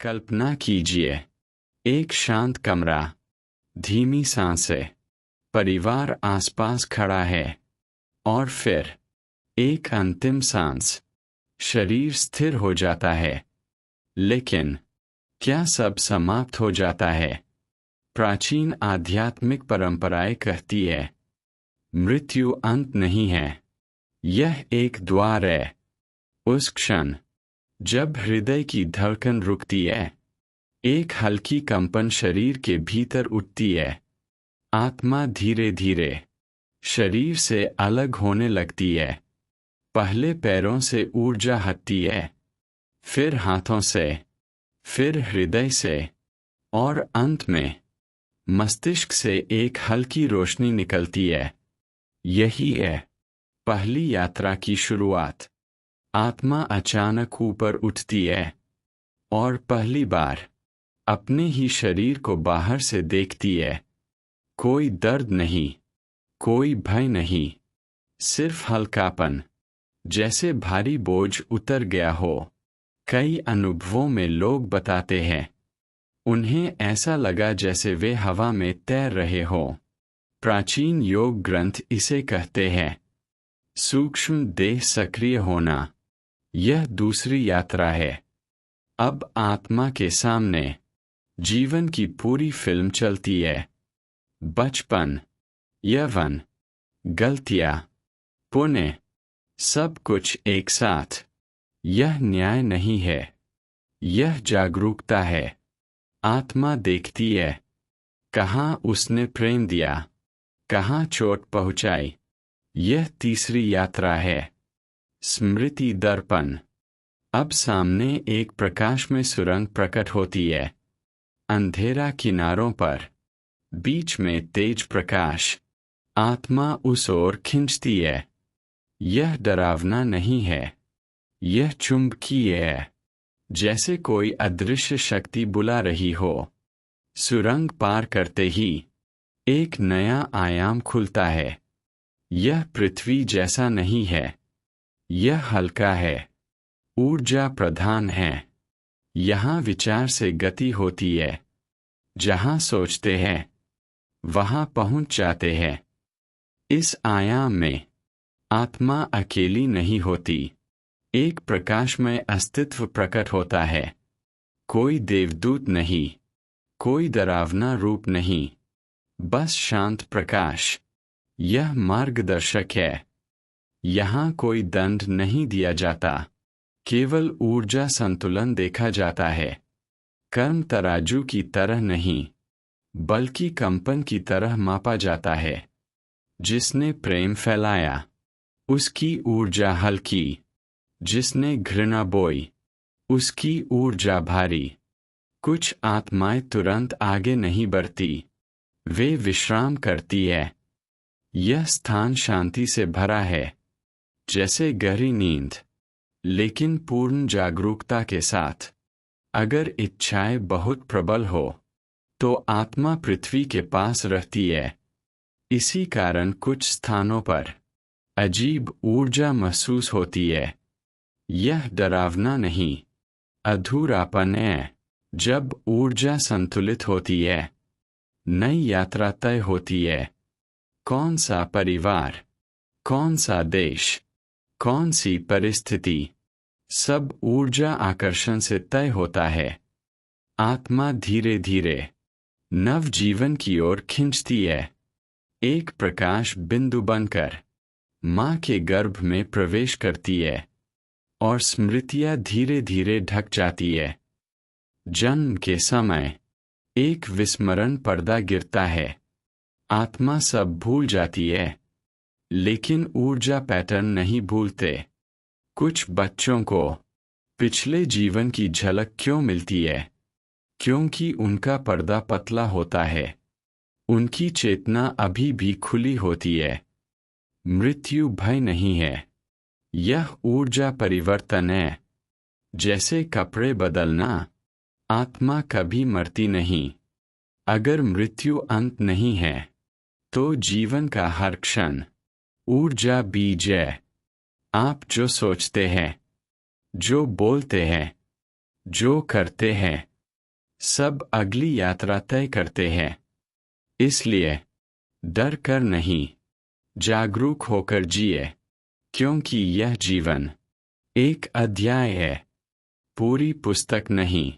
कल्पना कीजिए, एक शांत कमरा, धीमी सांसें, परिवार आसपास खड़ा है, और फिर एक अंतिम सांस, शरीर स्थिर हो जाता है। लेकिन क्या सब समाप्त हो जाता है? प्राचीन आध्यात्मिक परंपराएं कहती है, मृत्यु अंत नहीं है, यह एक द्वार है। उस क्षण जब हृदय की धड़कन रुकती है, एक हल्की कंपन शरीर के भीतर उठती है, आत्मा धीरे धीरे शरीर से अलग होने लगती है। पहले पैरों से ऊर्जा हटती है, फिर हाथों से, फिर हृदय से, और अंत में मस्तिष्क से एक हल्की रोशनी निकलती है। यही है पहली यात्रा की शुरुआत। आत्मा अचानक ऊपर उठती है और पहली बार अपने ही शरीर को बाहर से देखती है। कोई दर्द नहीं, कोई भय नहीं, सिर्फ हल्कापन, जैसे भारी बोझ उतर गया हो। कई अनुभवों में लोग बताते हैं, उन्हें ऐसा लगा जैसे वे हवा में तैर रहे हो। प्राचीन योग ग्रंथ इसे कहते हैं सूक्ष्म देह सक्रिय होना। यह दूसरी यात्रा है। अब आत्मा के सामने जीवन की पूरी फिल्म चलती है। बचपन, यौवन, गलतियां, पुण्य, सब कुछ एक साथ। यह न्याय नहीं है, यह जागरूकता है। आत्मा देखती है, कहाँ उसने प्रेम दिया, कहाँ चोट पहुँचाई। यह तीसरी यात्रा है, स्मृति दर्पण। अब सामने एक प्रकाश में सुरंग प्रकट होती है। अंधेरा किनारों पर, बीच में तेज प्रकाश। आत्मा उस ओर खींचती है। यह डरावना नहीं है, यह चुंबकीय है, जैसे कोई अदृश्य शक्ति बुला रही हो। सुरंग पार करते ही एक नया आयाम खुलता है। यह पृथ्वी जैसा नहीं है, यह हल्का है, ऊर्जा प्रधान है। यहाँ विचार से गति होती है। जहाँ सोचते हैं, वहाँ पहुँच जाते हैं। इस आयाम में आत्मा अकेली नहीं होती, एक प्रकाशमय अस्तित्व प्रकट होता है। कोई देवदूत नहीं, कोई डरावना रूप नहीं, बस शांत प्रकाश। यह मार्गदर्शक है। यहाँ कोई दंड नहीं दिया जाता, केवल ऊर्जा संतुलन देखा जाता है। कर्म तराजू की तरह नहीं, बल्कि कंपन की तरह मापा जाता है। जिसने प्रेम फैलाया, उसकी ऊर्जा हल्की। जिसने घृणा बोई, उसकी ऊर्जा भारी। कुछ आत्माएं तुरंत आगे नहीं बढ़ती, वे विश्राम करती है। यह स्थान शांति से भरा है, जैसे गहरी नींद, लेकिन पूर्ण जागरूकता के साथ। अगर इच्छाएं बहुत प्रबल हो, तो आत्मा पृथ्वी के पास रहती है। इसी कारण कुछ स्थानों पर अजीब ऊर्जा महसूस होती है। यह डरावना नहीं, अधूरापन है। जब ऊर्जा संतुलित होती है, नई यात्रा तय होती है। कौन सा परिवार, कौन सा देश, कौन सी परिस्थिति, सब ऊर्जा आकर्षण से तय होता है। आत्मा धीरे धीरे नव जीवन की ओर खींचती है। एक प्रकाश बिंदु बनकर माँ के गर्भ में प्रवेश करती है, और स्मृतियाँ धीरे धीरे ढक जाती है। जन्म के समय एक विस्मरण पर्दा गिरता है। आत्मा सब भूल जाती है, लेकिन ऊर्जा पैटर्न नहीं भूलते। कुछ बच्चों को पिछले जीवन की झलक क्यों मिलती है? क्योंकि उनका पर्दा पतला होता है, उनकी चेतना अभी भी खुली होती है। मृत्यु भय नहीं है, यह ऊर्जा परिवर्तन है। जैसे कपड़े बदलना, आत्मा कभी मरती नहीं। अगर मृत्यु अंत नहीं है, तो जीवन का हर क्षण ऊर्जा बीज है। आप जो सोचते हैं, जो बोलते हैं, जो करते हैं सब अगली यात्रा तय करते हैं। इसलिए डर कर नहीं, जागरूक होकर जिए, क्योंकि यह जीवन एक अध्याय है, पूरी पुस्तक नहीं।